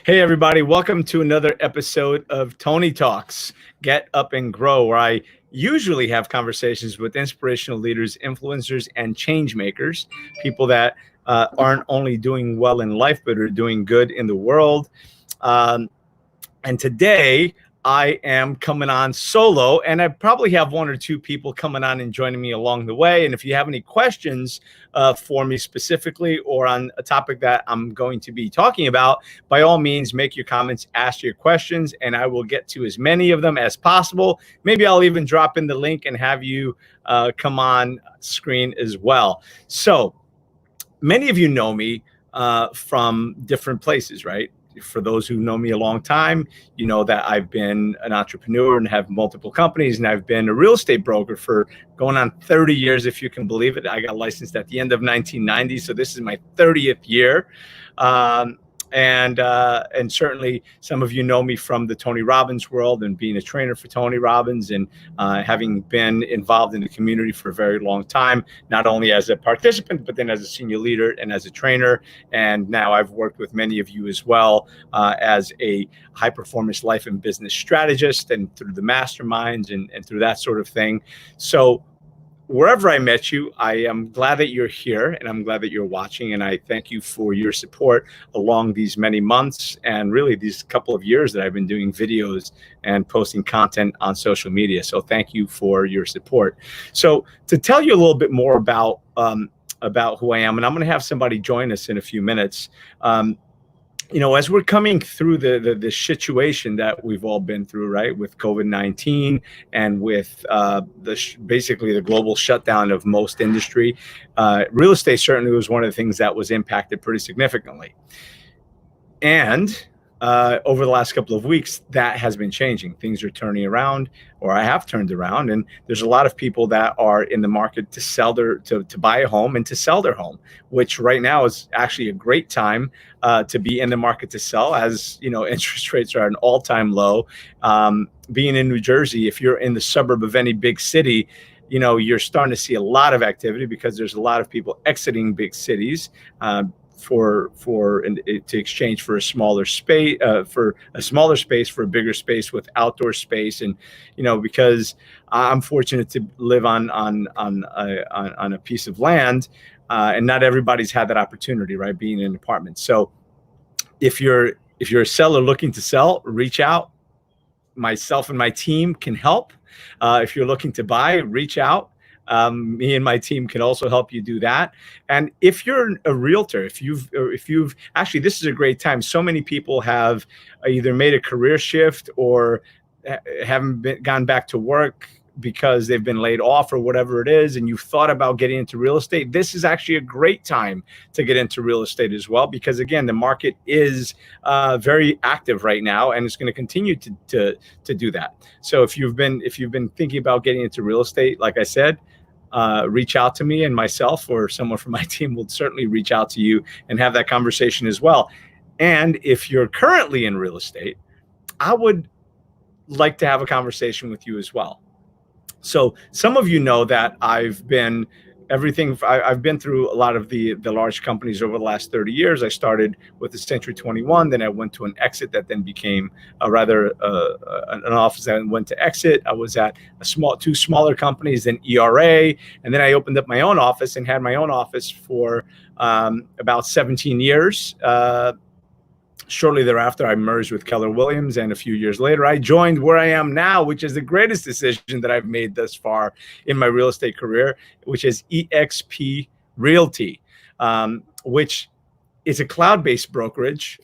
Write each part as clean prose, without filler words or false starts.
Hey, everybody. Welcome to another episode of Tony Talks, Get Up and Grow, where I usually have conversations with inspirational leaders, influencers, and change makers, people that aren't only doing well in life, but are doing good in the world. And today I am coming on solo, and I probably have one or two people coming on and joining me along the way. And if you have any questions for me specifically or on a topic that I'm going to be talking about, by all means, make your comments, ask your questions, and I will get to as many of them as possible. Maybe I'll even drop in the link and have you come on screen as well. So many of you know me from different places, right? For those who know me a long time, you know that I've been an entrepreneur and have multiple companies, and I've been a real estate broker for going on 30 years, if you can believe it. I got licensed at the end of 1990, so this is my 30th year. And certainly some of you know me from the Tony Robbins world and being a trainer for Tony Robbins and having been involved in the community for a very long time, not only as a participant, but then as a senior leader and as a trainer. And now I've worked with many of you as well as a high performance life and business strategist and through the masterminds and through that sort of thing. So wherever I met you, I am glad that you're here and I'm glad that you're watching. And I thank you for your support along these many months and really these couple of years that I've been doing videos and posting content on social media. So thank you for your support. So to tell you a little bit more about who I am, and I'm going to have somebody join us in a few minutes. You know, as we're coming through the situation that we've all been through, right, with COVID-19 and with basically the global shutdown of most industry, real estate certainly was one of the things that was impacted pretty significantly. And over the last couple of weeks, that has been changing. Things are turning around, or I have turned around, and there's a lot of people that are in the market to sell to buy a home and to sell their home, which right now is actually a great time to be in the market to sell, as you know, interest rates are at an all-time low. Being in New Jersey, if you're in the suburb of any big city, you know, you're starting to see a lot of activity because there's a lot of people exiting big cities to exchange for a smaller space, for a bigger space with outdoor space. And you know, because I'm fortunate to live on a piece of land, and not everybody's had that opportunity, right? Being in an apartment. So if you're a seller looking to sell, reach out. Myself and my team can help. If you're looking to buy, reach out. Me and my team can also help you do that. And if you're a realtor, if you've actually, this is a great time. So many people have either made a career shift or haven't gone back to work because they've been laid off or whatever it is, and you've thought about getting into real estate. This is actually a great time to get into real estate as well, because again, the market is very active right now, and it's going to continue to do that. So if you've been thinking about getting into real estate, like I said, reach out to me, and myself or someone from my team will certainly reach out to you and have that conversation as well. And if you're currently in real estate, I would like to have a conversation with you as well. So some of you know that I've been through a lot of the large companies over the last 30 years. I started with the Century 21, then I went to an exit that then became an office that went to exit. I was at two smaller companies, then ERA, and then I opened up my own office and had my own office for about 17 years. Shortly thereafter, I merged with Keller Williams, and a few years later, I joined where I am now, which is the greatest decision that I've made thus far in my real estate career, which is eXp Realty, which is a cloud-based brokerage,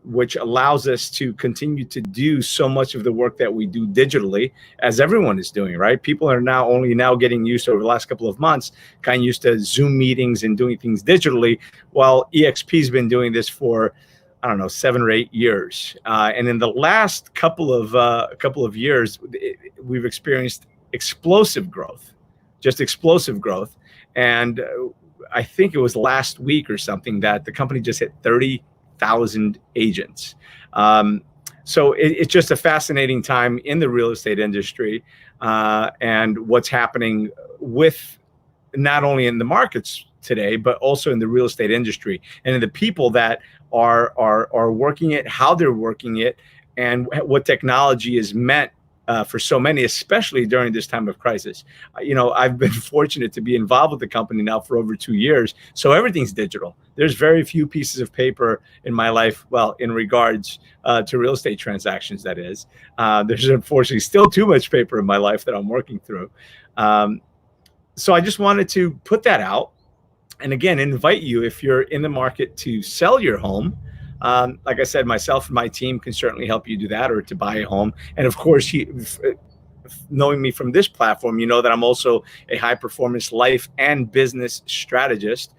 which allows us to continue to do so much of the work that we do digitally, as everyone is doing, right? People are only now getting used to, over the last couple of months, kind of used to Zoom meetings and doing things digitally, while eXp has been doing this for, I don't know, 7 or 8 years. And in the last couple of years, we've experienced explosive growth, just explosive growth. And I think it was last week or something that the company just hit 30,000 agents. So it's just a fascinating time in the real estate industry, and what's happening with not only in the markets today, but also in the real estate industry and in the people that are working it, how they're working it, and what technology is meant for so many, especially during this time of crisis. I've been fortunate to be involved with the company now for over 2 years, so everything's digital. There's very few pieces of paper in my life, well, in regards to real estate transactions, that is. There's unfortunately still too much paper in my life that I'm working through. So I just wanted to put that out. And again, invite you, if you're in the market to sell your home. Like I said, myself and my team can certainly help you do that, or to buy a home. And of course, knowing me from this platform, you know that I'm also a high performance life and business strategist.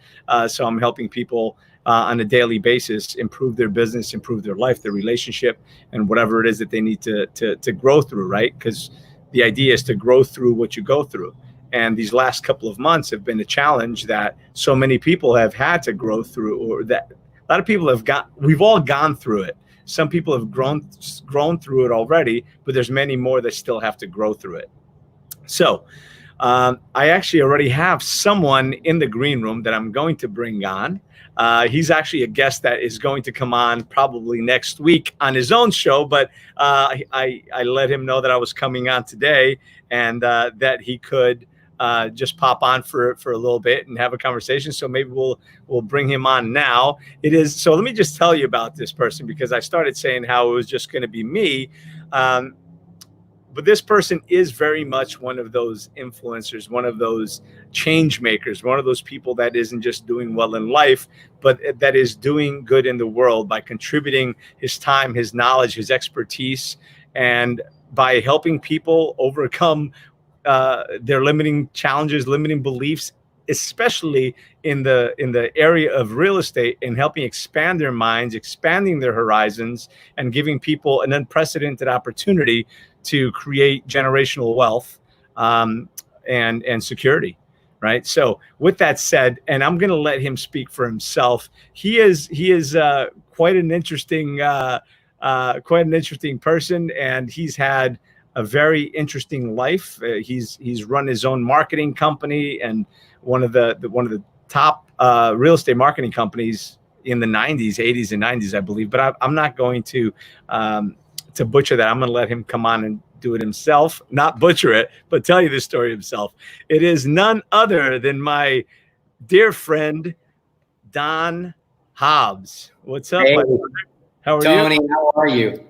So I'm helping people on a daily basis improve their business, improve their life, their relationship, and whatever it is that they need to grow through, right? Because the idea is to grow through what you go through. And these last couple of months have been a challenge that so many people have had to grow through, or that a lot of people we've all gone through it. Some people have grown through it already, but there's many more that still have to grow through it. So I actually already have someone in the green room that I'm going to bring on. He's actually a guest that is going to come on probably next week on his own show, but I let him know that I was coming on today, and that he could just pop on for a little bit and have a conversation. So maybe we'll bring him on now. So let me just tell you about this person, because I started saying how it was just going to be me. But this person is very much one of those influencers, one of those change makers, one of those people that isn't just doing well in life, but that is doing good in the world by contributing his time, his knowledge, his expertise, and by helping people overcome their limiting challenges, limiting beliefs, especially in the area of real estate, and helping expand their minds, expanding their horizons, and giving people an unprecedented opportunity to create generational wealth and security, right? So with that said, and I'm going to let him speak for himself. He is quite an interesting person, and he's had a very interesting life. He's run his own marketing company, and one of the top real estate marketing companies in the 80s and 90s, I believe. But I'm not going to butcher that. I'm going to let him come on and do it himself, not butcher it, but tell you the story himself. It is none other than my dear friend, Don Hobbs. What's up, hey, my brother? How are Tony, you? how are you?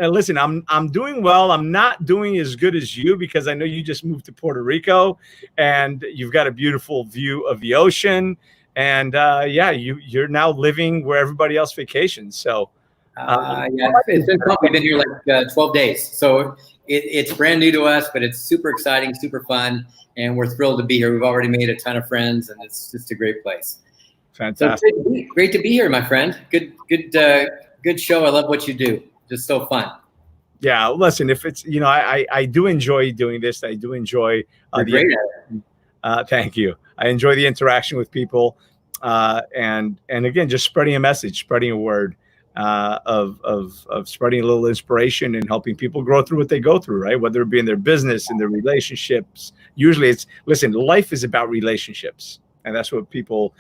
Listen, I'm doing well. I'm not doing as good as you, because I know you just moved to Puerto Rico and you've got a beautiful view of the ocean. And you're now living where everybody else vacations. So It's been fun. We've been here like 12 days. So it's brand new to us, but it's super exciting, super fun. And we're thrilled to be here. We've already made a ton of friends, and it's just a great place. Fantastic. So great to be here, my friend. Good show. I love what you do. Just so fun. Yeah, listen, if it's, I do enjoy doing this. I do enjoy thank you. I enjoy the interaction with people, and again, just spreading a message, spreading a word, of spreading a little inspiration and helping people grow through what they go through, right? Whether it be in their business, in their relationships. Usually listen, life is about relationships, and that's what people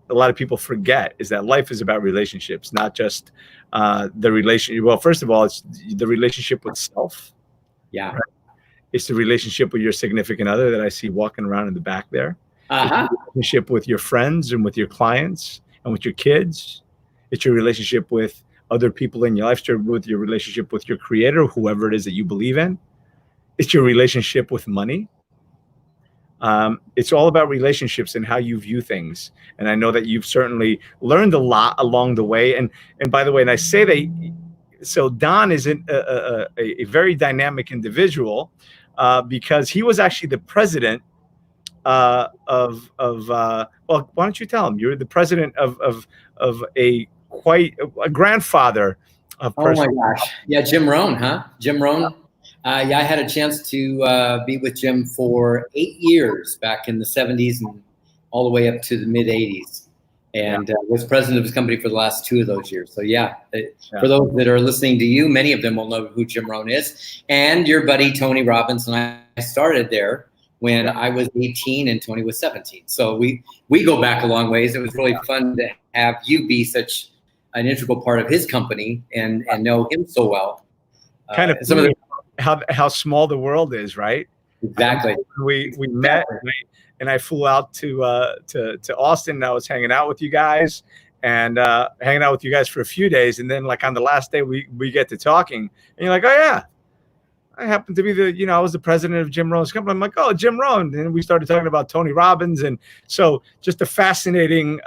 a lot of people forget, is that life is about relationships, not just the relationship. Well, first of all, it's the relationship with self. Yeah. Right? It's the relationship with your significant other that I see walking around in the back there. It's the relationship with your friends and with your clients and with your kids. It's your relationship with other people in your life, with your relationship with your creator, whoever it is that you believe in. It's your relationship with money. It's all about relationships and how you view things. And I know that you've certainly learned a lot along the way. And by the way, and I say that, so Don is a very dynamic individual, because he was actually the president well, why don't you tell him? You're the president of a grandfather of Oh my gosh. Yeah, Jim Rohn, huh? Jim Rohn. I had a chance to be with Jim for 8 years back in the 70s and all the way up to the mid 80s, and was president of his company for the last 2 of those years. So for those that are listening to you, many of them will know who Jim Rohn is. And your buddy Tony Robbins and I started there when I was 18 and Tony was 17. So we go back a long ways. It was really fun to have you be such an integral part of his company and know him so well. Kind of some of how small the world is, right? Exactly. We met, and I flew out to Austin. And I was hanging out with you guys, and hanging out with you guys for a few days, and then like on the last day we get to talking, and you're like, oh yeah, I happen to be I was the president of Jim Rohn's company. I'm like, oh, Jim Rohn. And we started talking about Tony Robbins, and so just a fascinating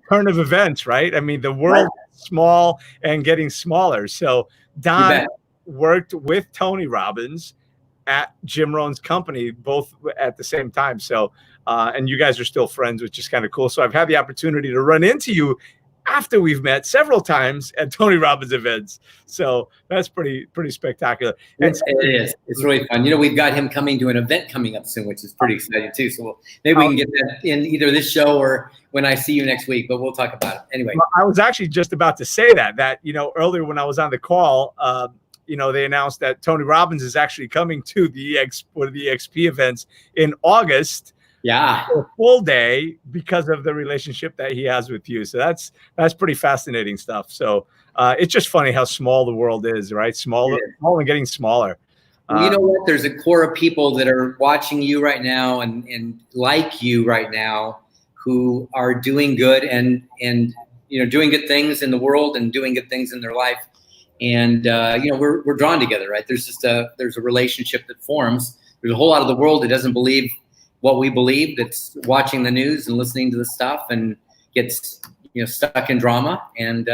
turn of events, right? I mean, the world is small and getting smaller. So Don worked with Tony Robbins at Jim Rohn's company, both at the same time. So, and you guys are still friends, which is kind of cool. So I've had the opportunity to run into you after we've met several times at Tony Robbins events. So that's pretty spectacular. And it is. It's really fun. We've got him coming to an event coming up soon, which is pretty exciting too. So maybe we can get that in either this show or when I see you next week, but we'll talk about it. Anyway. Well, I was actually just about to say that earlier when I was on the call, they announced that Tony Robbins is actually coming to the EXP events in August. Yeah, a full day because of the relationship that he has with you. So that's pretty fascinating stuff. So it's just funny how small the world is, right? Small and getting smaller. Well, you know what? There's a core of people that are watching you right now and like you right now who are doing good and doing good things in the world and doing good things in their life. And we're drawn together, right? There's a relationship that forms. There's a whole lot of the world that doesn't believe what we believe, that's watching the news and listening to the stuff and gets stuck in drama. And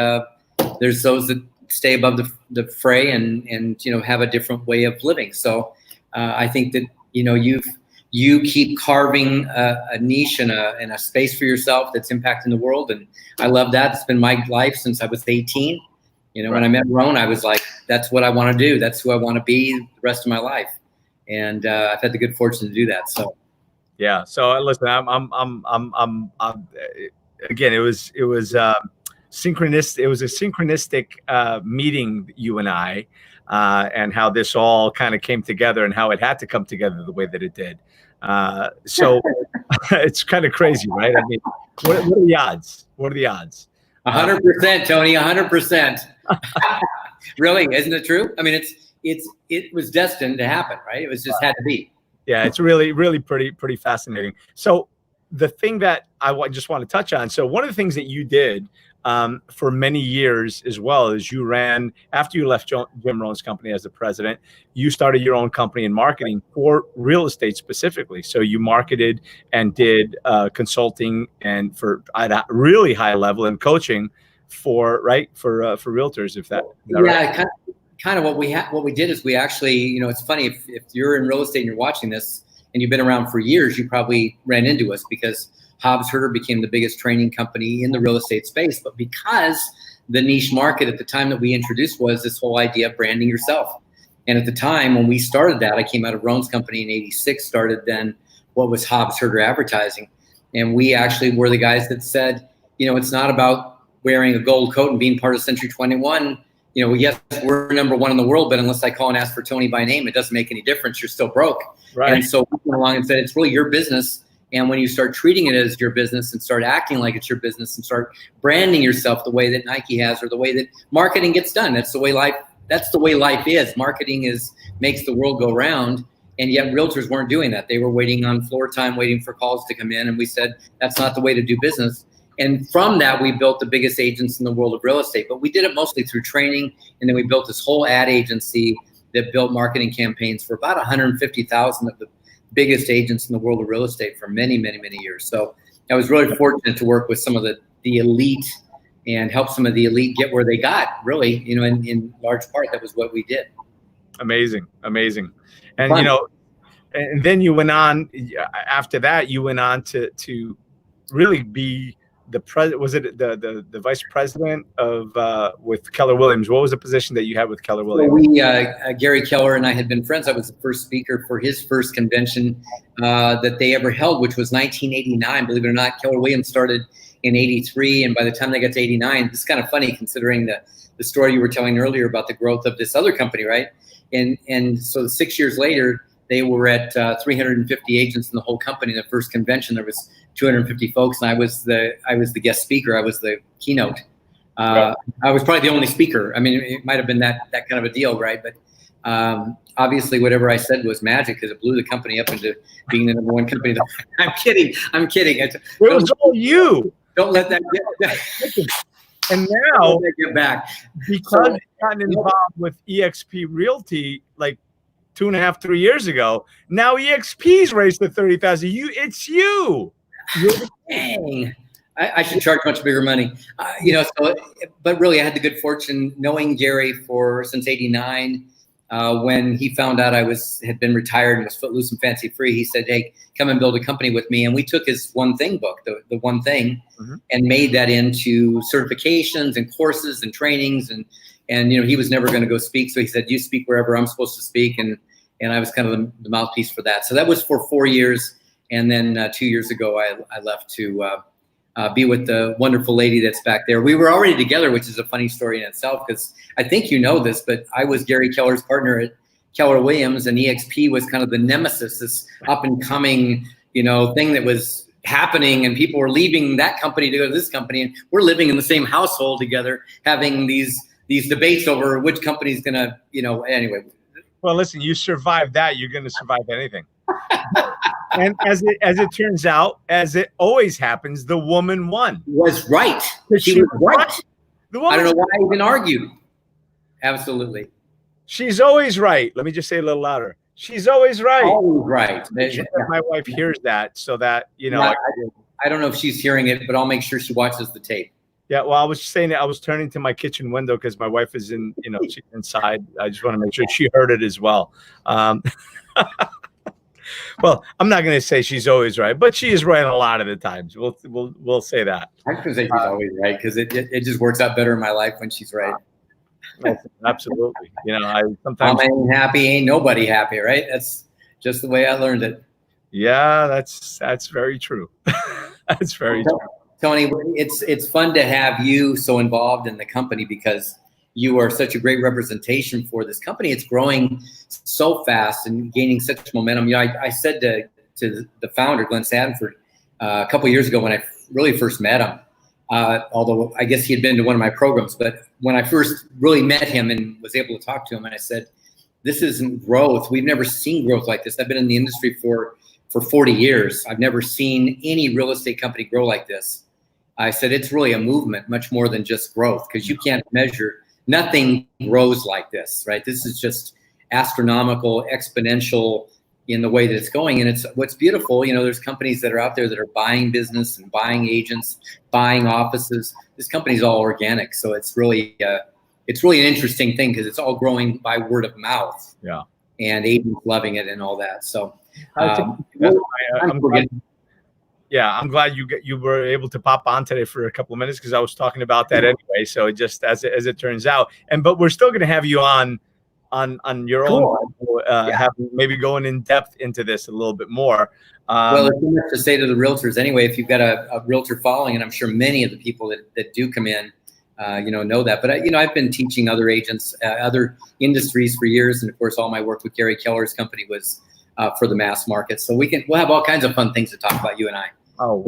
there's those that stay above the fray and have a different way of living. So I think that you keep carving a niche and a space for yourself that's impacting the world, and I love that. It's been my life since I was 18. When I met Rohn, I was like, that's what I want to do. That's who I want to be the rest of my life. And I've had the good fortune to do that. So. Yeah. So listen, again, it was synchronous. It was a synchronistic meeting, you and I, and how this all kind of came together and how it had to come together the way that it did. So it's kind of crazy, right? I mean, what are the odds? What are the odds? 100%, Tony, 100%. Really, isn't it true? I mean, it was destined to happen, right? It was just had to be. Yeah, it's really pretty fascinating. So the thing that I just want to touch on. So one of the things that you did for many years as well is you ran, after you left Jim Rohn's company as the president, you started your own company in marketing for real estate specifically. So you marketed and did consulting and at a really high level and coaching for realtors. If that right? Kind of what we did is we actually, it's funny if you're in real estate and you're watching this and you've been around for years, you probably ran into us because Hobbs Herder became the biggest training company in the real estate space. But because the niche market at the time that we introduced was this whole idea of branding yourself. And at the time when we started that, I came out of Rohn's company in '86, started then what was Hobbs Herder Advertising. And we actually were the guys that said, it's not about wearing a gold coat and being part of Century 21. Yes, we're number one in the world, but unless I call and ask for Tony by name, it doesn't make any difference. You're still broke. Right. And so we went along and said, it's really your business. And when you start treating it as your business and start acting like it's your business and start branding yourself the way that Nike has or the way that marketing gets done, that's the way life is. Marketing makes the world go round. And yet realtors weren't doing that. They were waiting on floor time, waiting for calls to come in. And we said, that's not the way to do business. And from that, we built the biggest agents in the world of real estate. But we did it mostly through training. And then we built this whole ad agency that built marketing campaigns for about 150,000 of the biggest agents in the world of real estate for many, many, many years. So I was really fortunate to work with some of the elite and help some of the elite get where they got, really, in large part. That was what we did. Amazing. And, fun. And then you went on, after that, you went on to really be the vice president of with Keller Williams. What was the position that you had with Keller Williams? So Gary Keller and I had been friends. I was the first speaker for his first convention that they ever held, which was 1989. Believe it or not, Keller Williams started in '83, and by the time they got to '89, it's kind of funny considering the story you were telling earlier about the growth of this other company, right? And so 6 years later, they were at 350 agents in the whole company. The first convention, there was 250 folks, and I was the guest speaker. I was the keynote. I was probably the only speaker. I mean, it might have been that kind of a deal, right? But obviously, whatever I said was magic because it blew the company up into being the number one company. I'm kidding. It was all you. Don't let that get. And now, get back because you've gotten involved with EXP Realty like 2.5, 3 years ago, now EXP's raised to 30,000. It's you. Dang. I should charge much bigger money, So, but really, I had the good fortune knowing Gary since '89. When he found out I had been retired and was footloose and fancy free, he said, "Hey, come and build a company with me." And we took his One Thing book, the One Thing, and made that into certifications and courses and trainings. And he was never going to go speak, so he said, "You speak wherever I'm supposed to speak." And I was kind of the mouthpiece for that. So that was for 4 years, and then 2 years ago, I left to be with the wonderful lady that's back there. We were already together, which is a funny story in itself, because I think you know this, but I was Gary Keller's partner at Keller Williams, and EXP was kind of the nemesis, this up and coming, thing that was happening, and people were leaving that company to go to this company, and we're living in the same household together, having these debates over which company's gonna, anyway. Well, listen, you survived that, you're going to survive anything. And as it turns out, as it always happens, the woman won. Was right. She was right. I don't know why I even argued. Absolutely. She's always right. Let me just say a little louder. She's always right. Always right. My wife hears that, so that, I don't know if she's hearing it, but I'll make sure she watches the tape. Yeah, well, I was saying that I was turning to my kitchen window because my wife is she's inside. I just want to make sure she heard it as well. Well, I'm not going to say she's always right, but she is right a lot of the times. We'll say that. I can say she's always right because it just works out better in my life when she's right. Absolutely. I sometimes I ain't happy, ain't nobody happy, right? That's just the way I learned it. Yeah, that's very true. That's very true. Tony, it's fun to have you so involved in the company because you are such a great representation for this company. It's growing so fast and gaining such momentum. I said to the founder, Glenn Sanford, a couple of years ago when I really first met him, although I guess he had been to one of my programs, but when I first really met him and was able to talk to him, and I said, this isn't growth. We've never seen growth like this. I've been in the industry for 40 years. I've never seen any real estate company grow like this. I said, it's really a movement, much more than just growth, because you can't measure. Nothing grows like this, right? This is just astronomical, exponential in the way that it's going. And it's what's beautiful, there's companies that are out there that are buying business and buying agents, buying offices. This company's all organic. So it's really an interesting thing because it's all growing by word of mouth. Yeah. And agents loving it and all that. So I'm glad you were able to pop on today for a couple of minutes because I was talking about that anyway. So it just as it turns out, but we're still going to have you on your own, maybe going in depth into this a little bit more. Well, it's enough to say to the realtors anyway. If you've got a realtor following, and I'm sure many of the people that do come in, know that. But I've been teaching other agents, other industries for years, and of course, all my work with Gary Keller's company was for the mass market. So we'll have all kinds of fun things to talk about, you and I. Oh,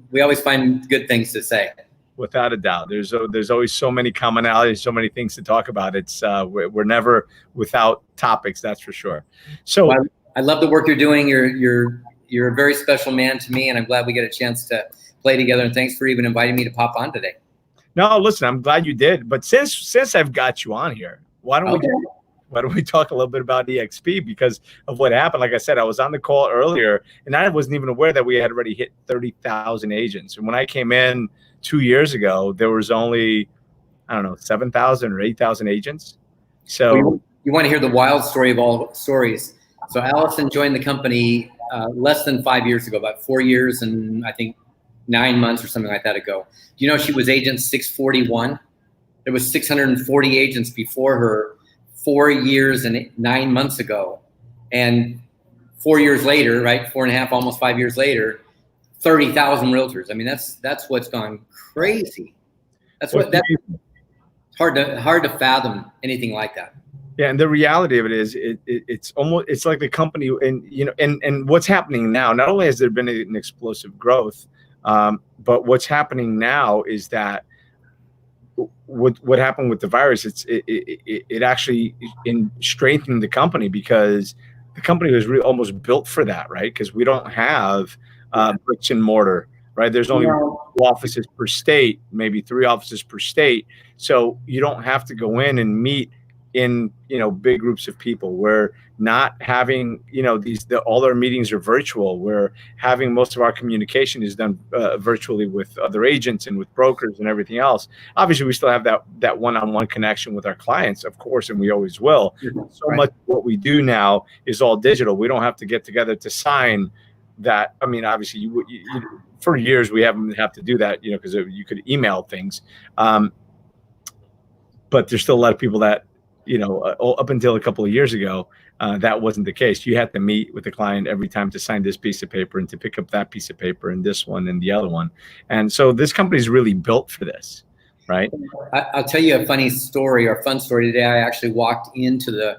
we always find good things to say. Without a doubt, there's always so many commonalities, so many things to talk about. It's we're never without topics, that's for sure. So I love the work you're doing. You're a very special man to me, and I'm glad we get a chance to play together. And thanks for even inviting me to pop on today. No, listen, I'm glad you did. But since I've got you on here, why don't we talk a little bit about EXP because of what happened? Like I said, I was on the call earlier, and I wasn't even aware that we had already hit 30,000 agents. And when I came in 2 years ago, there was only, 7,000 or 8,000 agents. So you want to hear the wild story of all stories. So Allison joined the company less than 5 years ago, about 4 years and I think 9 months or something like that ago. She was agent 641. There was 640 agents before her 4 years and 9 months ago. And 4 years later, right, 4.5, almost 5 years later, 30,000 realtors. I mean, that's what's gone crazy. That's hard to fathom anything like that. Yeah, and the reality of it is, it's like the company, and what's happening now. Not only has there been an explosive growth, but what's happening now is that what happened with the virus, it actually in strengthening the company, because the company was almost built for that, right? Because we don't have bricks and mortar, right? There's only No. 2 offices per state, maybe 3 offices per state, so you don't have to go in and meet in big groups of people. We're not having all our meetings are virtual. We're having most of our communication is done virtually with other agents and with brokers and everything else. Obviously, we still have that one-on-one connection with our clients, of course, and we always will. So much of what we do now is all digital. We don't have to get together to sign that. I mean, obviously, you for years we haven't have to do that, because you could email things. But there's still a lot of people that, up until a couple of years ago, that wasn't the case. You had to meet with the client every time to sign this piece of paper and to pick up that piece of paper and this one and the other one. And so this company is really built for this, right? I'll tell you a funny story or fun story today. I actually walked into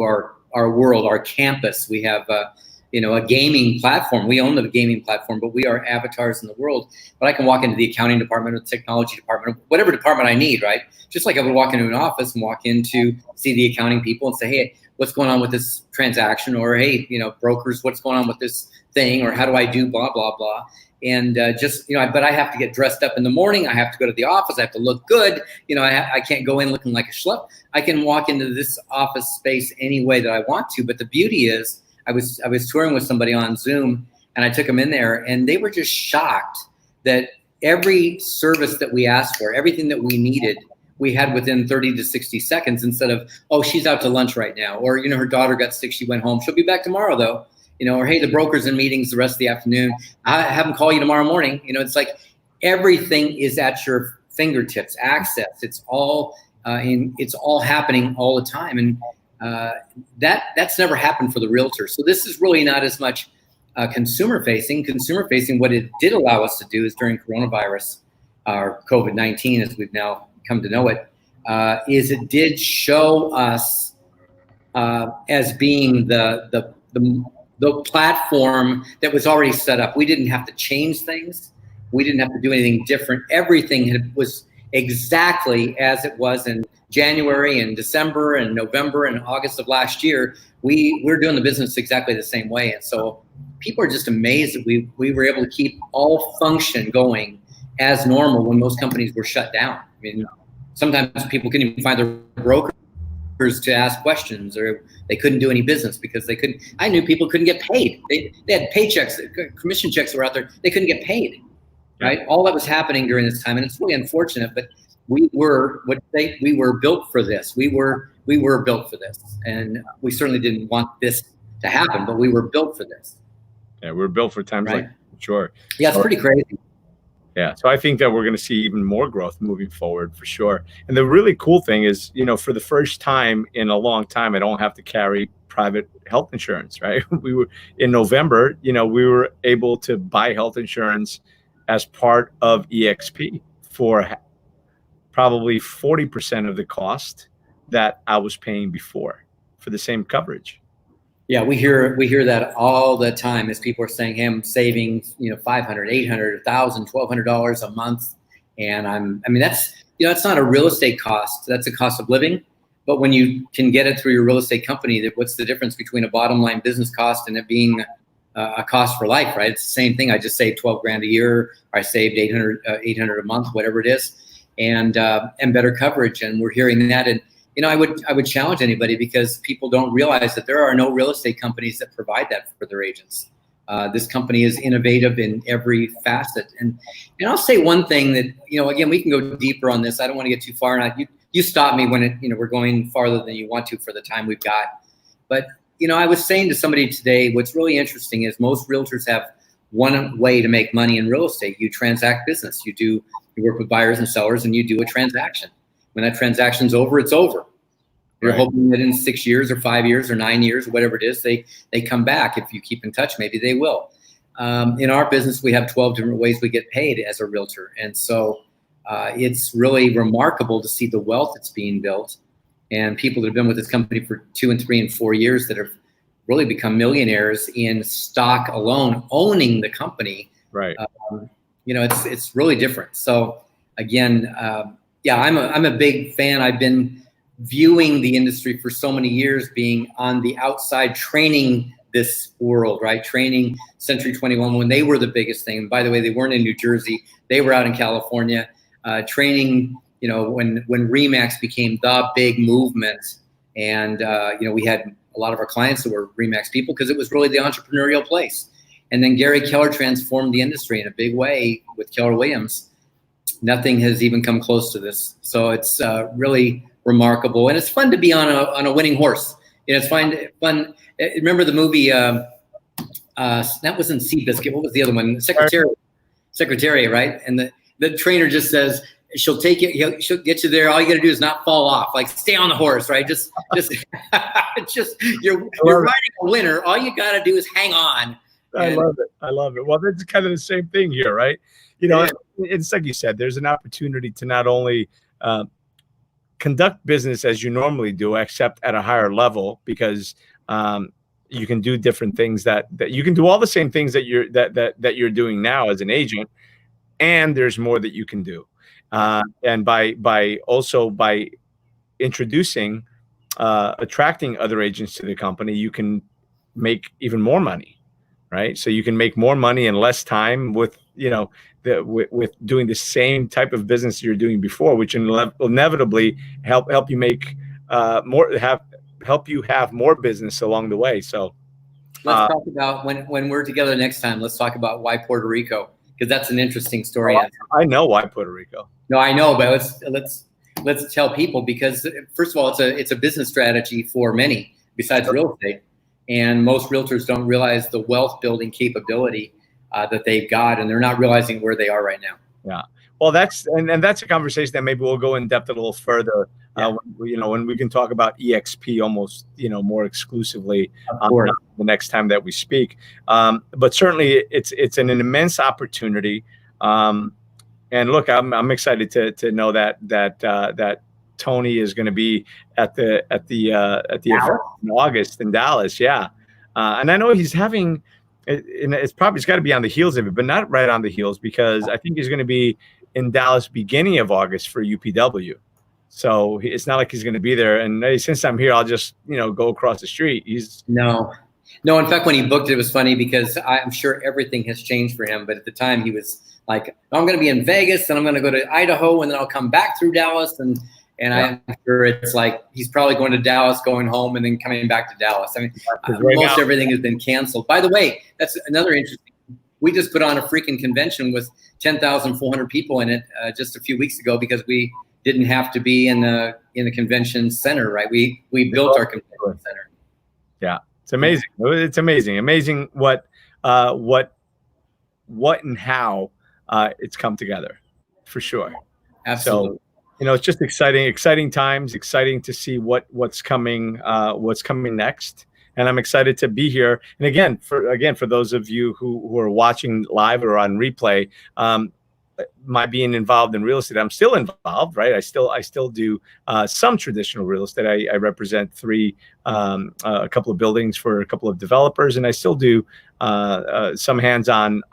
our world, our campus. We have a gaming platform. We own the gaming platform, but we are avatars in the world. But I can walk into the accounting department or the technology department, or whatever department I need, right? Just like I would walk into an office and walk in to see the accounting people and say, hey, what's going on with this transaction? Or, hey, brokers, what's going on with this thing? Or how do I do blah, blah, blah? And but I have to get dressed up in the morning. I have to go to the office. I have to look good. I can't go in looking like a schlep. I can walk into this office space any way that I want to. But the beauty is, I was touring with somebody on Zoom, and I took them in there, and they were just shocked that every service that we asked for, everything that we needed, we had within 30 to 60 seconds, instead of, oh, she's out to lunch right now, or, her daughter got sick, she went home, she'll be back tomorrow though, or, hey, the broker's in meetings the rest of the afternoon, I have them call you tomorrow morning. It's like everything is at your fingertips, access. It's all it's all happening all the time. And that's never happened for the realtor. So this is really not as much consumer facing. Consumer facing, what it did allow us to do is during coronavirus, or COVID-19, as we've now come to know it, is it did show us as being the platform that was already set up. We didn't have to change things. We didn't have to do anything different. Everything was exactly as it was in January and December and November and August of last year. We're doing the business exactly the same way. And so people are just amazed that we were able to keep all function going as normal when most companies were shut down. I mean, sometimes people couldn't even find their brokers to ask questions, or they couldn't do any business because they couldn't. I knew people couldn't get paid. They had paychecks, commission checks that were out there. They couldn't get paid, right? All that was happening during this time, and it's really unfortunate. But we were built for this. We were built for this, and we certainly didn't want this to happen, but we were built for this. Yeah, we're built for times like sure. Yeah, it's pretty crazy. Yeah, so I think that we're going to see even more growth moving forward for sure. And the really cool thing is, for the first time in a long time, I don't have to carry private health insurance, right? We were in November, we were able to buy health insurance as part of EXP for probably 40% of the cost that I was paying before for the same coverage. Yeah, we hear that all the time as people are saying, hey, I'm saving, $500, $800, $1,000, $1,200 a month. And that's not a real estate cost. That's a cost of living. But when you can get it through your real estate company, what's the difference between a bottom line business cost and it being a cost for life, right? It's the same thing. I just saved $12,000 a year, or I saved $800 a month, whatever it is, and better coverage. And we're hearing that. And I would challenge anybody, because people don't realize that there are no real estate companies that provide that for their agents. This company is innovative in every facet. And I'll say one thing that, again, we can go deeper on this. I don't want to get too far. And you stop me when we're going farther than you want to for the time we've got. But, I was saying to somebody today, what's really interesting is most realtors have one way to make money in real estate. You transact business. You work with buyers and sellers, and you do a transaction. When that transaction's over, it's over. You're hoping that in 6 years or 5 years or 9 years or whatever it is, they come back. If you keep in touch, maybe they will. In our business, we have 12 different ways we get paid as a realtor. And so it's really remarkable to see the wealth that's being built. and people that have been with this company for 2 and 3 and 4 years that have really become millionaires in stock alone, owning the company. Right. It's really different. So again, I'm a big fan. I've been viewing the industry for so many years, being on the outside, training this world, right? Training Century 21 when they were the biggest thing. And by the way, they weren't in New Jersey; they were out in California. Training, when Remax became the big movement, and we had a lot of our clients that were Remax people because it was really the entrepreneurial place. And then Gary Keller transformed the industry in a big way with Keller Williams. Nothing has even come close to this. So it's really remarkable, and it's fun to be on a winning horse. It's fun. Remember the movie? That wasn't Seabiscuit. What was the other one? Secretariat, right? And the trainer just says, she'll take you. She'll get you there. All you got to do is not fall off. Like, stay on the horse, right? Just you're riding a winner. All you got to do is hang on. I love it. Well, that's kind of the same thing here, right? It's like you said, there's an opportunity to not only conduct business as you normally do, except at a higher level, because you can do different things that you can do all the same things that you're doing now as an agent, and there's more that you can do. And by introducing, attracting other agents to the company, you can make even more money, right? So you can make more money in less time with with doing the same type of business you're doing before, which will inevitably help you make help you have more business along the way. So let's talk about when we're together next time. Let's talk about why Puerto Rico, because that's an interesting story. I know why Puerto Rico. No, I know, but let's tell people, because first of all, it's a business strategy for many besides real estate, and most realtors don't realize the wealth building capability that they've got, and they're not realizing where they are right now. Yeah. Well, that's a conversation that maybe we'll go in depth a little further. When we can talk about EXP almost, more exclusively the next time that we speak. But certainly it's an immense opportunity. And look, I'm excited to know that Tony is going to be at the event in August in Dallas. Yeah. And I know he's having, it's got to be on the heels of it, but not right on the heels, because I think he's going to be in Dallas beginning of August for UPW. So it's not like he's going to be there. And hey, since I'm here, I'll just, go across the street. No. In fact, when he booked it, it was funny because I'm sure everything has changed for him. But at the time he was like, I'm going to be in Vegas, and I'm going to go to Idaho, and then I'll come back through Dallas. And I'm sure it's like he's probably going to Dallas, going home, and then coming back to Dallas. I mean, most everything has been canceled. By the way, that's another interesting. We just put on a freaking convention with 10,400 people in it just a few weeks ago because we didn't have to be in the convention center, right? We built our convention center. Yeah, it's amazing. It's amazing what and how it's come together, for sure. Absolutely. So, it's just exciting times, exciting to see what's coming next. And I'm excited to be here. And again, for those of you who are watching live or on replay, my being involved in real estate, I'm still involved, right? I still do some traditional real estate. I represent a couple of buildings for a couple of developers, and I still do some hands-on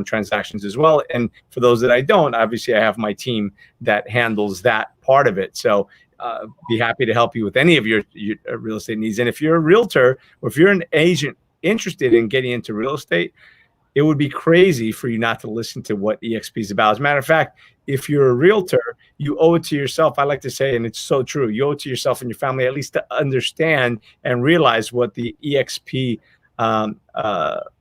transactions as well. And for those that I don't, obviously I have my team that handles that part of it. So be happy to help you with any of your real estate needs. And if you're a realtor, or if you're an agent interested in getting into real estate, it would be crazy for you not to listen to what EXP is about. As a matter of fact, if you're a realtor, you owe it to yourself. I like to say, and it's so true, you owe it to yourself and your family at least to understand and realize what the EXP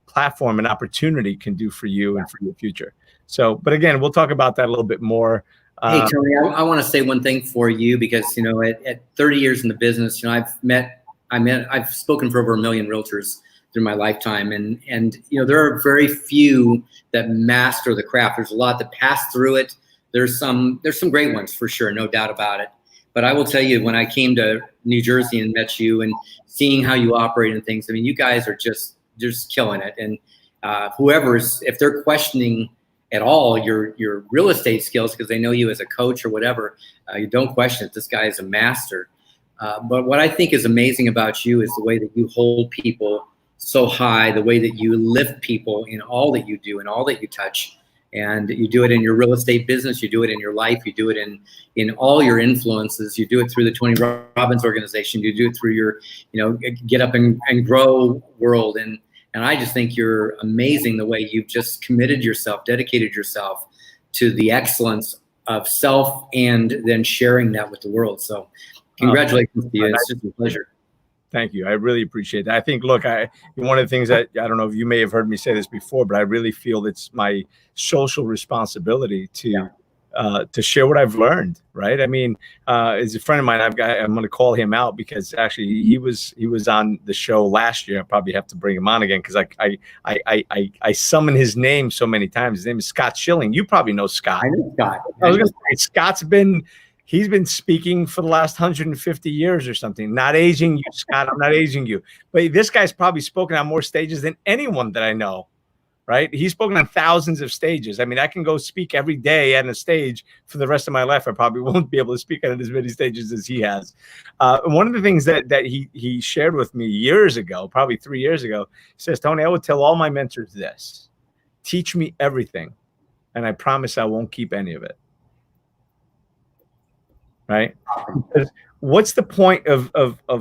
platform and opportunity can do for you and for your future. So, but again, we'll talk about that a little bit more. Hey, Tony, I want to say one thing for you, because, at 30 years in the business, I've spoken for over 1 million realtors through my lifetime. And there are very few that master the craft. There's a lot that pass through it. There's some great ones for sure, no doubt about it. But I will tell you, when I came to New Jersey and met you and seeing how you operate and things, I mean, you guys are just killing it. And if they're questioning at all your real estate skills because they know you as a coach or whatever, you don't question it. This guy is a master. But what I think is amazing about you is the way that you hold people so high, the way that you lift people in all that you do and all that you touch. And you do it in your real estate business. You do it in your life. You do it in all your influences. You do it through the Tony Robbins organization. You do it through your, Get Up and Grow world. And I just think you're amazing the way you've just committed yourself, dedicated yourself to the excellence of self and then sharing that with the world. So congratulations to you. It's just a pleasure. Thank you. I really appreciate that. I think, look, one of the things that, I don't know if you may have heard me say this before, but I really feel it's my social responsibility to share what I've learned. Right. I mean, as a friend of mine, I'm going to call him out because actually he was on the show last year. I probably have to bring him on again because I summon his name so many times. His name is Scott Schilling. You probably know Scott. I know Scott. I was going to say, he's been speaking for the last 150 years or something. Not aging you, Scott. I'm not aging you. But this guy's probably spoken on more stages than anyone that I know, right? He's spoken on thousands of stages. I mean, I can go speak every day at a stage for the rest of my life. I probably won't be able to speak on as many stages as he has. And one of the things that he shared with me years ago, probably 3 years ago, he says, Tony, I would tell all my mentors this: teach me everything, and I promise I won't keep any of it. Right? Because what's the point of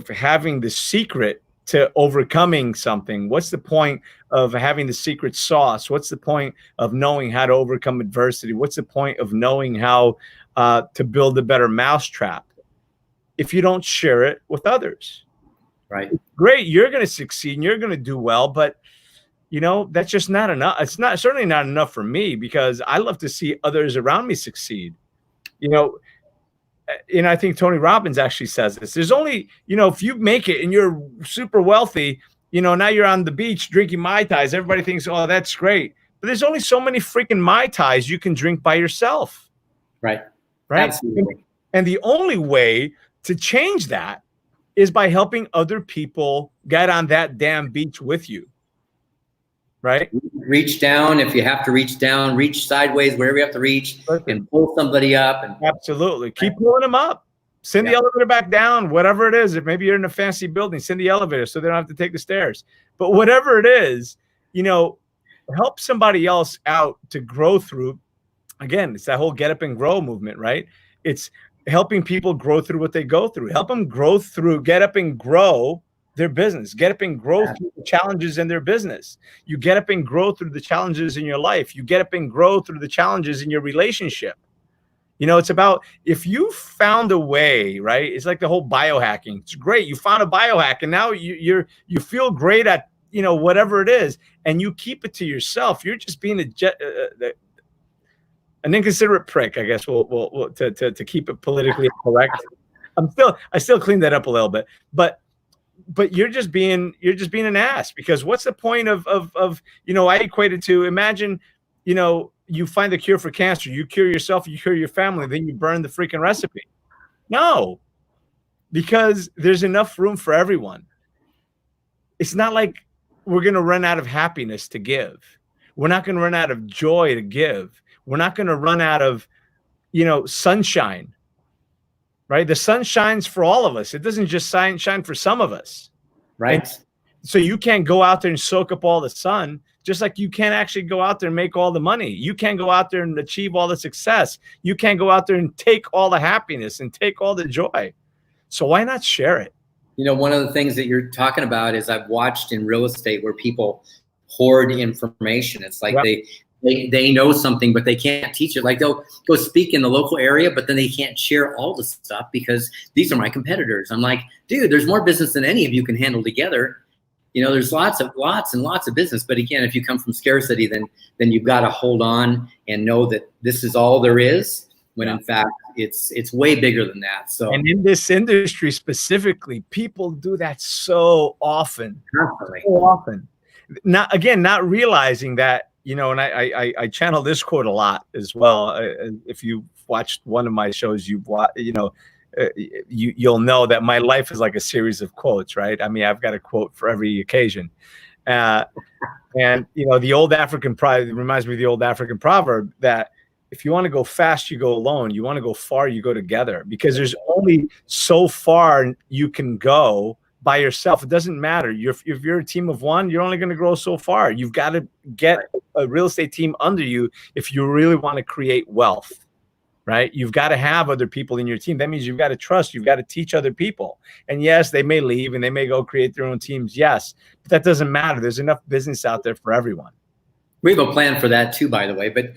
having the secret to overcoming something? What's the point of having the secret sauce? What's the point of knowing how to overcome adversity? What's the point of knowing how to build a better mousetrap if you don't share it with others? Right. Great, you're going to succeed and you're going to do well, but that's just not enough. It's certainly not enough for me, because I love to see others around me succeed. And I think Tony Robbins actually says this. There's only, if you make it and you're super wealthy, now you're on the beach drinking Mai Tais. Everybody thinks, oh, that's great. But there's only so many freaking Mai Tais you can drink by yourself. Right. Right. Absolutely. And the only way to change that is by helping other people get on that damn beach with you. Right. Reach down if you have to reach down, reach sideways, wherever you have to reach, and pull somebody up. And absolutely keep pulling them up. Send the elevator back down, whatever it is. If maybe you're in a fancy building, send the elevator so they don't have to take the stairs. But whatever it is, help somebody else out to grow through. Again, it's that whole Get Up and Grow movement, right? It's helping people grow through what they go through. Help them grow through, get up and grow their business. Get up and grow through the challenges in their business. You get up and grow through the challenges in your life. You get up and grow through the challenges in your relationship. It's about, if you found a way, right? It's like the whole biohacking. It's great. You found a biohack and now you feel great at, whatever it is, and you keep it to yourself. You're just being an inconsiderate prick, I guess. We'll to keep it politically correct. I still clean that up a little bit, but you're just being an ass, because what's the point of I equate it to, imagine, you find the cure for cancer, you cure yourself, you cure your family, then you burn the freaking recipe. No, because there's enough room for everyone. It's not like we're going to run out of happiness to give. We're not going to run out of joy to give. We're not going to run out of, sunshine. Right? The sun shines for all of us. It doesn't just shine for some of us. Right. And so you can't go out there and soak up all the sun, just like you can't actually go out there and make all the money. You can't go out there and achieve all the success. You can't go out there and take all the happiness and take all the joy. So why not share it? One of the things that you're talking about is I've watched in real estate where people hoard information. It's like they know something, but they can't teach it. Like they'll go speak in the local area, but then they can't share all the stuff because these are my competitors. I'm like, dude, there's more business than any of you can handle together. There's lots and lots of business. But again, if you come from scarcity, then you've got to hold on and know that this is all there is, when in fact it's way bigger than that. So, and in this industry specifically, people do that so often. Constantly. So often. Not realizing that, and I channel this quote a lot as well. If you watched one of my shows, you'll know that my life is like a series of quotes, right? I mean, I've got a quote for every occasion. And the old African proverb reminds me of the old African proverb that if you want to go fast, you go alone. You want to go far, you go together, because there's only so far you can go by yourself. It doesn't matter. If you're a team of one, you're only going to grow so far. You've got to get a real estate team under you if you really want to create wealth, right? You've got to have other people in your team. That means you've got to trust. You've got to teach other people. And yes, they may leave and they may go create their own teams. Yes, but that doesn't matter. There's enough business out there for everyone. We have a plan for that too, by the way. But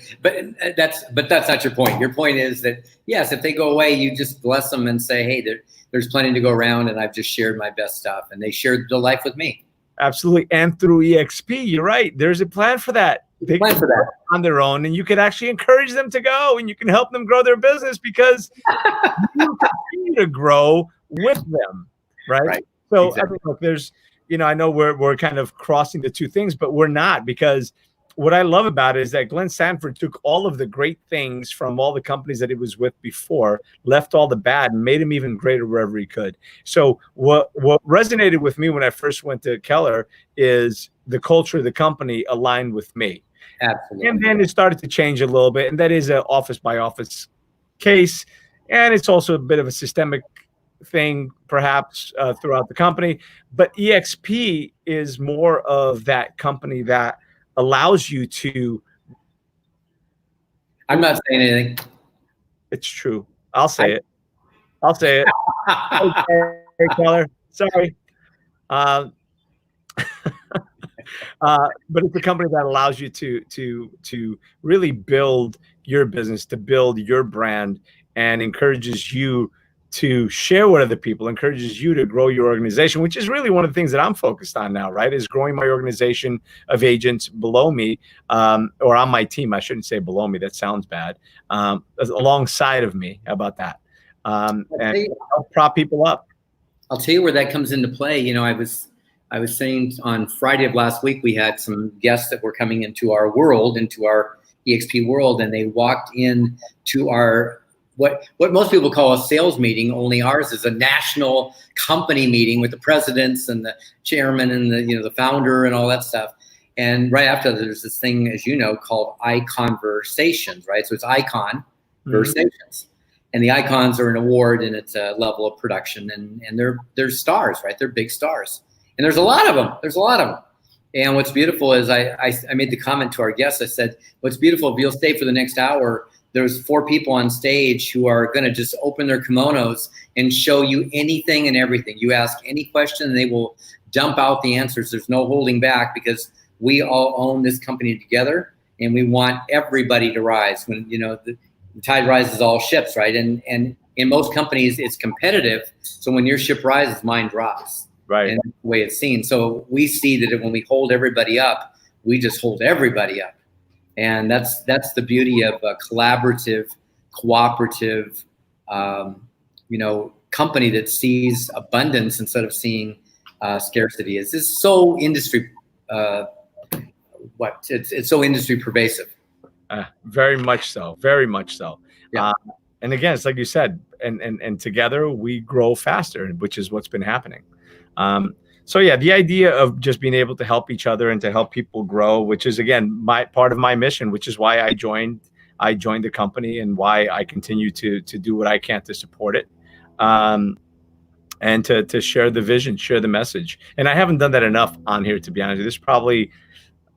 that's not your point. Your point is that yes, if they go away, you just bless them and say, hey, there's plenty to go around, and I've just shared my best stuff, and they shared their life with me. Absolutely, and through EXP, you're right. There's a plan for that. They plan for that on their own, and you can actually encourage them to go, and you can help them grow their business because you continue to grow with them, right? So exactly. I think, look, there's, I know we're kind of crossing the two things, but we're not, because what I love about it is that Glenn Sanford took all of the great things from all the companies that he was with before, left all the bad, and made him even greater wherever he could. So what resonated with me when I first went to Keller is the culture of the company aligned with me. Absolutely. And then it started to change a little bit, and that is an office by office case, and it's also a bit of a systemic thing perhaps throughout the company. But EXP is more of that company that allows you to. I'm not saying anything. It's true. I'll say it. Okay, Keller. Sorry. But it's a company that allows you to really build your business, to build your brand, and encourages you to share with other people, encourages you to grow your organization, which is really one of the things that I'm focused on now, right? Is growing my organization of agents below me, or on my team. I shouldn't say below me. That sounds bad. Alongside of me. How about that? And help prop people up. I'll tell you where that comes into play. I was saying on Friday of last week, we had some guests that were coming into our world, into our EXP world, and they walked in to our what most people call a sales meeting, only ours is a national company meeting with the presidents and the chairman and the founder and all that stuff. And right after that, there's this thing, as you know, called iConversations, right? So it's iConversations. And the icons are an award, and it's a level of production, and they're stars, right? They're big stars. And there's a lot of them. And what's beautiful is I made the comment to our guests. I said, what's beautiful, if you'll stay for the next hour, there's 4 people on stage who are going to just open their kimonos and show you anything and everything. You ask any question, and they will dump out the answers. There's no holding back, because we all own this company together, and we want everybody to rise. When the tide rises all ships, right? And in most companies, it's competitive. So when your ship rises, mine drops. Right. And that's the way it's seen. So we see that when we hold everybody up, we just hold everybody up. And that's the beauty of a collaborative, cooperative, company that sees abundance instead of seeing scarcity. It's so industry. It's so industry pervasive. Very much so. Very much so. Yeah. And again, it's like you said, and together we grow faster, which is what's been happening. So yeah, the idea of just being able to help each other and to help people grow, which is again part of my mission, which is why I joined the company and why I continue to do what I can to support it, and to share the vision, share the message. And I haven't done that enough on here, to be honest. This probably,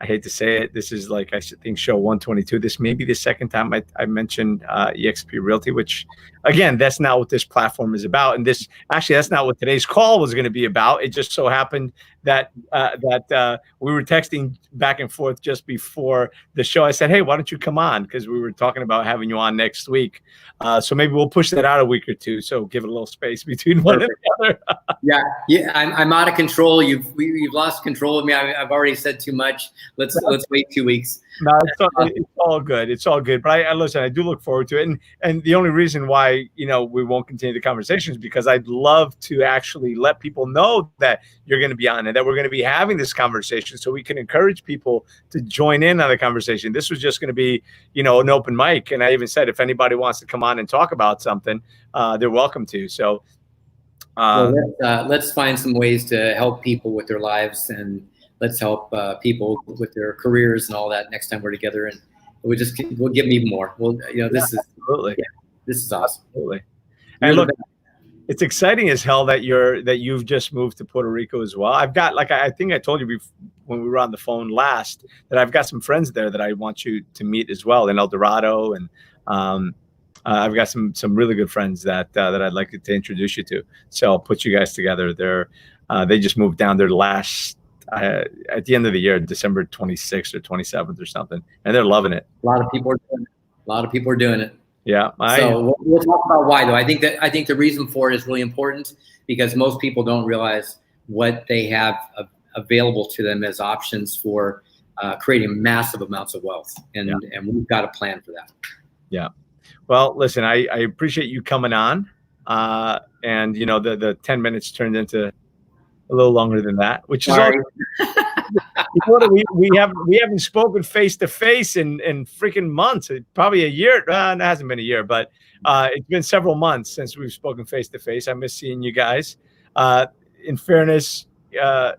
I hate to say it, this is like, I think, show 122. This may be the second time I mentioned EXP Realty, which again, that's not what this platform is about. And that's not what today's call was going to be about. It just so happened that we were texting back and forth just before the show. I said, hey, why don't you come on? Because we were talking about having you on next week. So maybe we'll push that out a week or two. So give it a little space between one and the other. Yeah. I'm out of control. You've lost control of me. I've already said too much. Let's wait 2 weeks. No, it's all good. It's all good. But I listen, I do look forward to it. And the only reason why, we won't continue the conversation is because I'd love to actually let people know that you're going to be on and that we're going to be having this conversation, so we can encourage people to join in on the conversation. This was just going to be, an open mic. And I even said, if anybody wants to come on and talk about something, they're welcome to. So let's find some ways to help people with their lives, and let's help people with their careers and all that next time we're together. And we'll give me more. Well, this is absolutely. This is awesome. Absolutely. You're And the look, best. it's exciting as hell that you've just moved to Puerto Rico as well. I've got, like, I think I told you when we were on the phone last, that I've got some friends there that I want you to meet as well in El Dorado, and I've got some really good friends that I'd like to introduce you to. So I'll put you guys together. They just moved down there last at the end of the year, December 26th or 27th or something, and they're loving it. A lot of people are doing it. A lot of people are doing it. Yeah. So we'll talk about why, though. I think the reason for it is really important, because most people don't realize what they have available to them as options for creating massive amounts of wealth, and we've got a plan for that. Yeah. Well, listen, I appreciate you coming on, and the 10 minutes turned into a little longer than that, which is all. we haven't spoken face to face in freaking months, probably a year. It hasn't been a year, but it's been several months since we've spoken face to face. I miss seeing you guys. In fairness, it's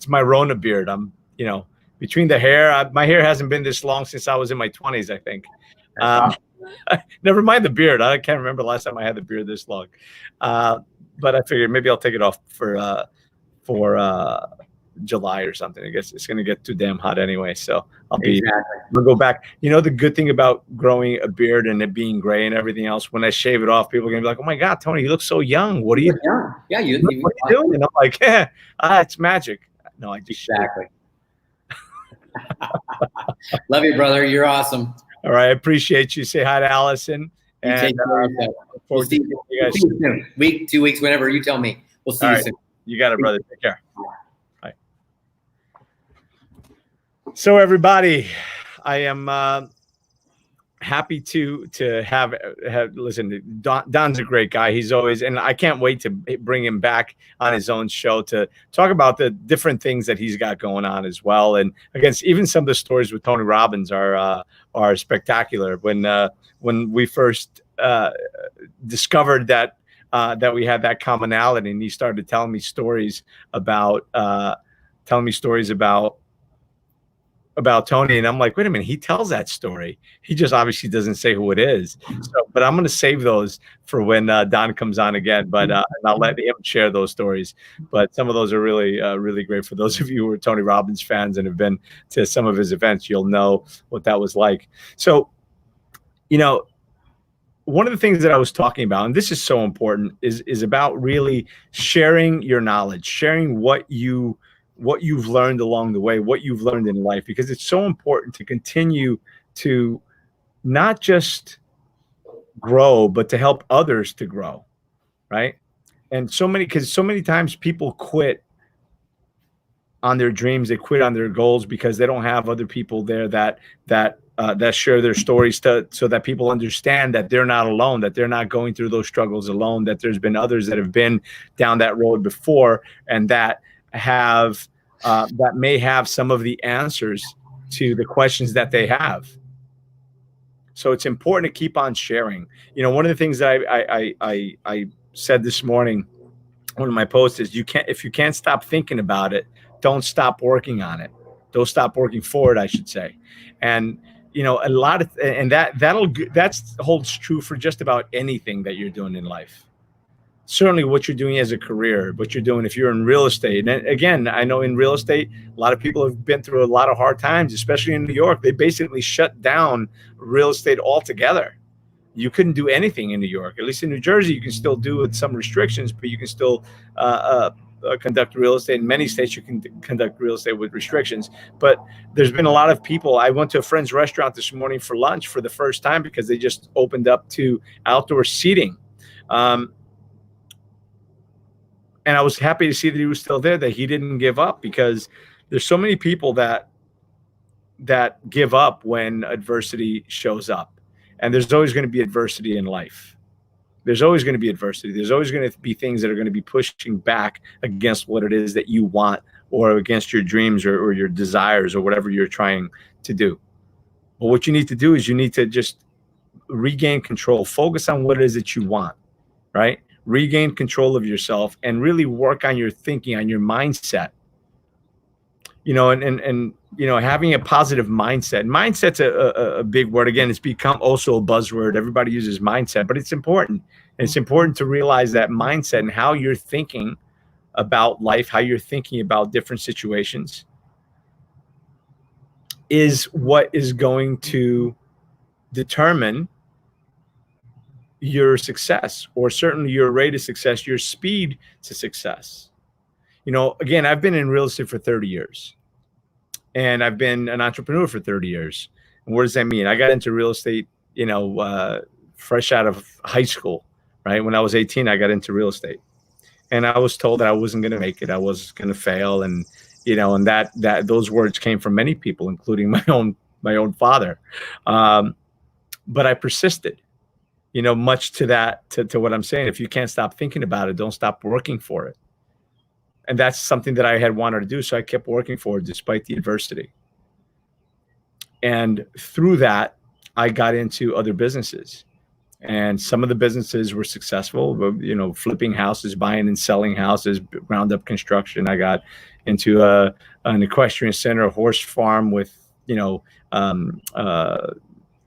my Rona beard. I'm, between the hair, my hair hasn't been this long since I was in my 20s, I think. Never mind the beard. I can't remember the last time I had the beard this long. But I figured maybe I'll take it off for July or something. I guess it's going to get too damn hot anyway. So I'll go back. The good thing about growing a beard and it being gray and everything else, when I shave it off, people are going to be like, "Oh my God, Tony, you look so young. What are you doing?" Yeah, what are you doing? And I'm like, it's magic. No, I just Love you, brother. You're awesome. All right. I appreciate you. Say hi to Allison. And take care of yourself. We'll see you guys soon. Week, 2 weeks, whenever you tell me. We'll see you soon. You got it, brother. Take care. Bye. So everybody, I am happy to have listen. Don's a great guy. He's always, and I can't wait to bring him back on his own show to talk about the different things that he's got going on as well. And again, even some of the stories with Tony Robbins are spectacular. When we first discovered that we had that commonality, and he started telling me stories about Tony, and I'm like, wait a minute, he tells that story. He just obviously doesn't say who it is. So, but I'm going to save those for when Don comes on again. But and I'll let him share those stories. But some of those are really, really great. For those of you who are Tony Robbins fans and have been to some of his events, you'll know what that was like. So, one of the things that I was talking about, and this is so important, is about really sharing your knowledge, sharing what you've learned along the way, what you've learned in life, because it's so important to continue to not just grow, but to help others to grow, right? And because so many times people quit on their dreams, they quit on their goals because they don't have other people there that share their stories so that people understand that they're not alone, that they're not going through those struggles alone, that there's been others that have been down that road before, and that may have some of the answers to the questions that they have. So it's important to keep on sharing. One of the things that I said this morning, one of my posts is, if you can't stop thinking about it, don't stop working on it. Don't stop working for it, I should say. And that holds true for just about anything that you're doing in life. Certainly what you're doing as a career, what you're doing if you're in real estate. And again, I know in real estate, a lot of people have been through a lot of hard times, especially in New York. They basically shut down real estate altogether. You couldn't do anything in New York. At least in New Jersey, you can still do with some restrictions, but you can still conduct real estate. In many states, you can conduct real estate with restrictions. But there's been a lot of people. I went to a friend's restaurant this morning for lunch for the first time because they just opened up to outdoor seating. And I was happy to see that he was still there, that he didn't give up, because there's so many people that give up when adversity shows up. And there's always going to be adversity in life. There's always going to be adversity. There's always going to be things that are going to be pushing back against what it is that you want, or against your dreams or your desires or whatever you're trying to do. But what you need to do is you need to just regain control, focus on what it is that you want, right? Regain control of yourself and really work on your thinking, on your mindset. and having a positive mindset. Mindset's a big word. Again, it's become also a buzzword. Everybody uses mindset, but it's important. And it's important to realize that mindset and how you're thinking about life, how you're thinking about different situations is what is going to determine your success, or certainly your rate of success, your speed to success. Again, I've been in real estate for 30 years and I've been an entrepreneur for 30 years. And what does that mean? I got into real estate, fresh out of high school, right? When I was 18, I got into real estate and I was told that I wasn't going to make it. I was going to fail. And, and that those words came from many people, including my own father. But I persisted. Much to that, to what I'm saying. If you can't stop thinking about it, don't stop working for it. And that's something that I had wanted to do. So I kept working for it despite the adversity. And through that, I got into other businesses. And some of the businesses were successful, flipping houses, buying and selling houses, ground up construction. I got into an equestrian center, a horse farm with,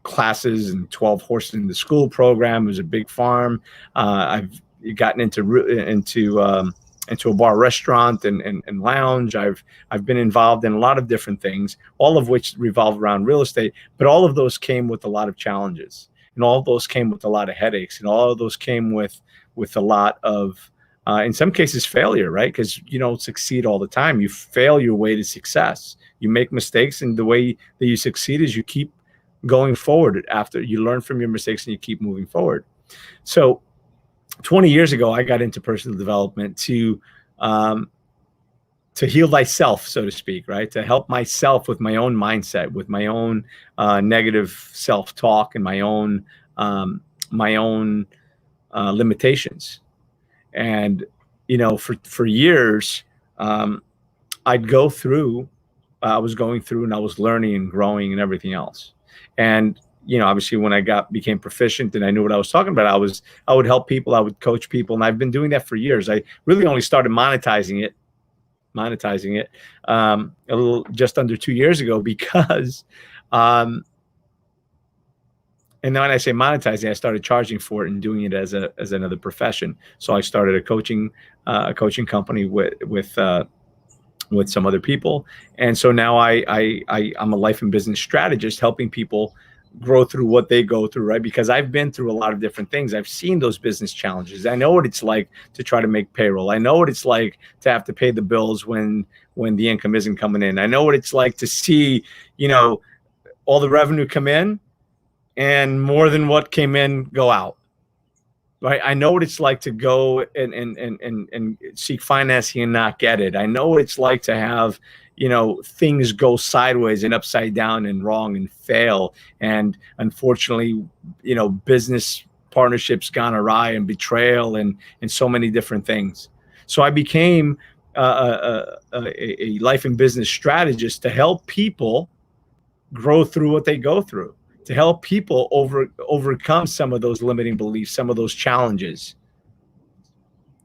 classes and 12 horses in the school program. It was a big farm. I've gotten into a bar restaurant and lounge. I've been involved in a lot of different things, all of which revolve around real estate, but all of those came with a lot of challenges, and all of those came with a lot of headaches, and all of those came with a lot of, in some cases, failure, right? Because you don't succeed all the time. You fail your way to success. You make mistakes, and the way that you succeed is you keep going forward. After you learn from your mistakes and you keep moving forward. So 20 years ago, I got into personal development to heal thyself, so to speak, right? To help myself with my own mindset, with my own negative self-talk and my own limitations. And, for years, I'd go through, I was going through and I was learning and growing and everything else. And, obviously when I became proficient and I knew what I was talking about, I would help people, I would coach people. And I've been doing that for years. I really only started monetizing it a little just under 2 years ago because, and then when I say monetizing, I started charging for it and doing it as another profession. So I started a coaching company with some other people. And so now I'm a life and business strategist, helping people grow through what they go through, right? Because I've been through a lot of different things. I've seen those business challenges. I know what it's like to try to make payroll. I know what it's like to have to pay the bills when the income isn't coming in. I know what it's like to see, all the revenue come in and more than what came in go out. Right. I know what it's like to go and seek financing and not get it. I know what it's like to have, things go sideways and upside down and wrong and fail. And unfortunately, business partnerships gone awry and betrayal and so many different things. So I became a life and business strategist to help people grow through what they go through, to help people overcome some of those limiting beliefs, some of those challenges,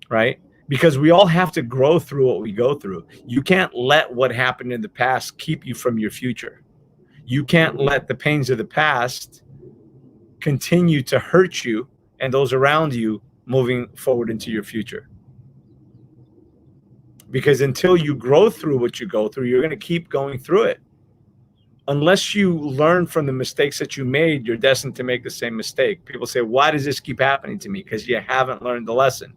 right? Because we all have to grow through what we go through. You can't let what happened in the past keep you from your future. You can't let the pains of the past continue to hurt you and those around you moving forward into your future. Because until you grow through what you go through, you're going to keep going through it. Unless you learn from the mistakes that you made, you're destined to make the same mistake. People say, why does this keep happening to me? Because you haven't learned the lesson.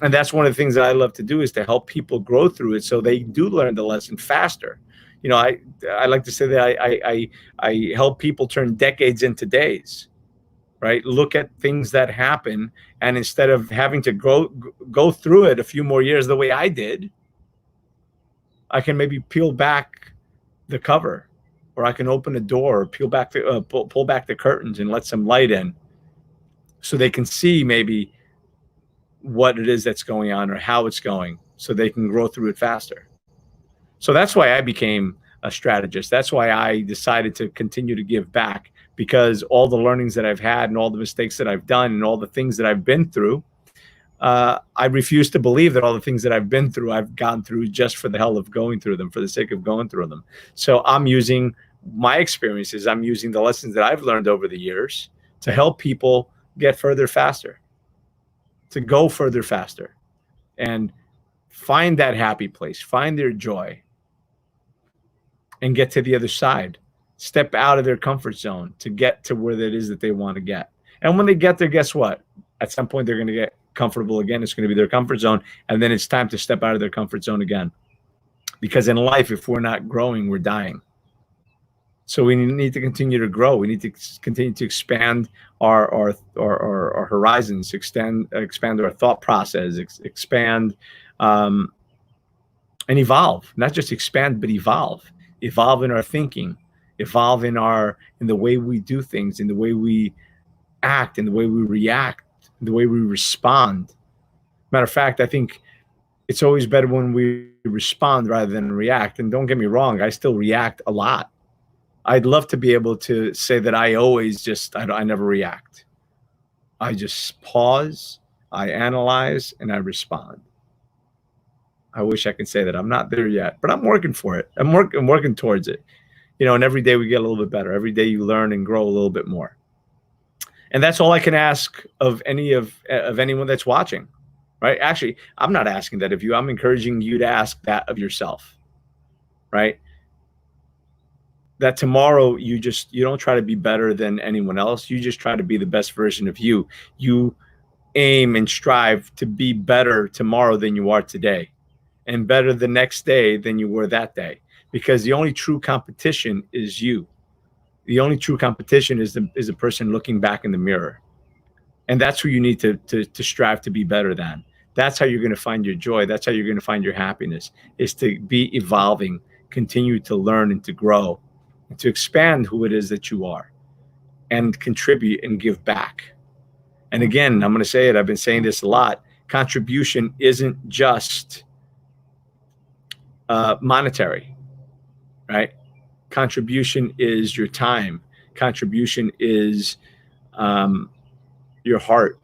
And that's one of the things that I love to do, is to help people grow through it so they do learn the lesson faster. I like to say that I help people turn decades into days, right? Look at things that happen, and instead of having to go through it a few more years the way I did, I can maybe peel back the cover, or I can open a door, or pull back the curtains and let some light in, so they can see maybe what it is that's going on or how it's going, so they can grow through it faster. So that's why I became a strategist. That's why I decided to continue to give back, because all the learnings that I've had and all the mistakes that I've done and all the things that I've been through, I refuse to believe that all the things that I've been through, I've gone through just for the hell of going through them, for the sake of going through them. So I'm using my experiences, I'm using the lessons that I've learned over the years to help people get further faster, to go further faster, and find that happy place, find their joy, and get to the other side. Step out of their comfort zone to get to where it is that they want to get. And when they get there, guess what? At some point, they're going to get comfortable again. It's going to be their comfort zone. And then it's time to step out of their comfort zone again. Because in life, if we're not growing, we're dying. So we need to continue to grow. We need to continue to expand our horizons, expand our thought process, expand and evolve. Not just expand, but evolve. Evolve in our thinking. Evolve in the way we do things, in the way we act, in the way we react, in the way we respond. Matter of fact, I think it's always better when we respond rather than react. And don't get me wrong, I still react a lot. I'd love to be able to say that I never react. I just pause, I analyze, and I respond. I wish I could say that. I'm not there yet, but I'm working for it. I'm working towards it. And every day we get a little bit better. Every day you learn and grow a little bit more. And that's all I can ask of anyone that's watching, right? Actually, I'm not asking that of you. I'm encouraging you to ask that of yourself, right? That tomorrow you don't try to be better than anyone else. You just try to be the best version of you. You aim and strive to be better tomorrow than you are today, and better the next day than you were that day. Because the only true competition is you. The only true competition is the person looking back in the mirror. And that's who you need to strive to be better than. That's how you're going to find your joy. That's how you're going to find your happiness, is to be evolving, continue to learn and to grow, and to expand who it is that you are, and contribute and give back. And again, I'm going to say it. I've been saying this a lot. Contribution isn't just monetary, right? Contribution is your time. Contribution is your heart.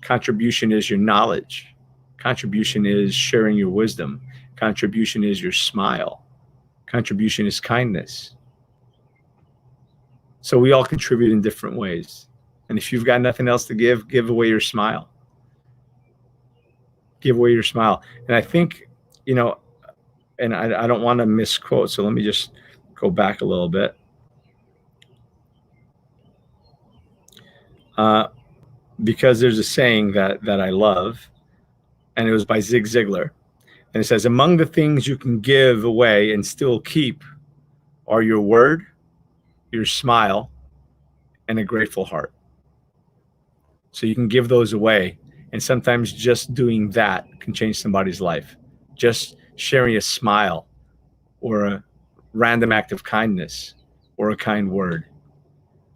Contribution is your knowledge. Contribution is sharing your wisdom. Contribution is your smile. Contribution is kindness. So we all contribute in different ways. And if you've got nothing else to give away your smile. Give away your smile. And I think, and I don't want to misquote, so let me just go back a little bit. Because there's a saying that I love, and it was by Zig Ziglar. And it says, among the things you can give away and still keep are your word, your smile, and a grateful heart. So you can give those away. And sometimes just doing that can change somebody's life. Just sharing a smile or a random act of kindness or a kind word.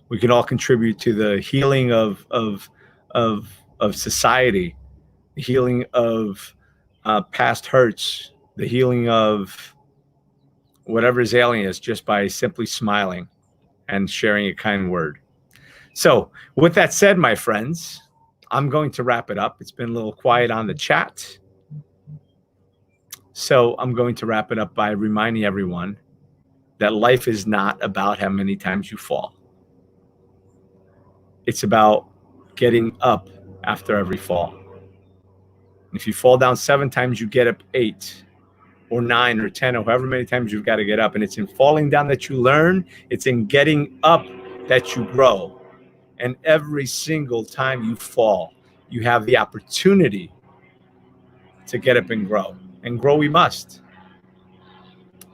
We can all contribute to the healing of society, the healing of past hurts, the healing of whatever is ailing us, just by simply smiling and sharing a kind word. So with that said, my friends, I'm going to wrap it up. It's been a little quiet on the chat. So I'm going to wrap it up by reminding everyone that life is not about how many times you fall. It's about getting up after every fall. If you fall down 7 times, you get up 8 or 9 or 10 or however many times you've got to get up. And it's in falling down that you learn. It's in getting up that you grow. And every single time you fall, you have the opportunity to get up and grow. And grow we must.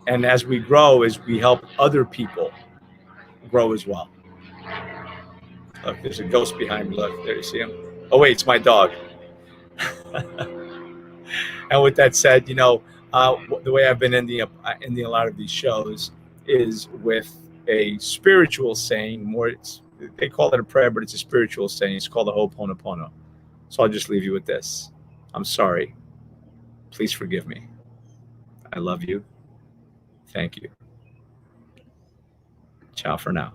And as we grow, as we help other people grow as well. Look, there's a ghost behind me. Look, there you see him. Oh, wait, it's my dog. And with that said, the way I've been ending a lot of these shows is with a spiritual saying. They call it a prayer, but it's a spiritual saying. It's called a Ho'oponopono. So I'll just leave you with this. I'm sorry. Please forgive me. I love you. Thank you. Ciao for now.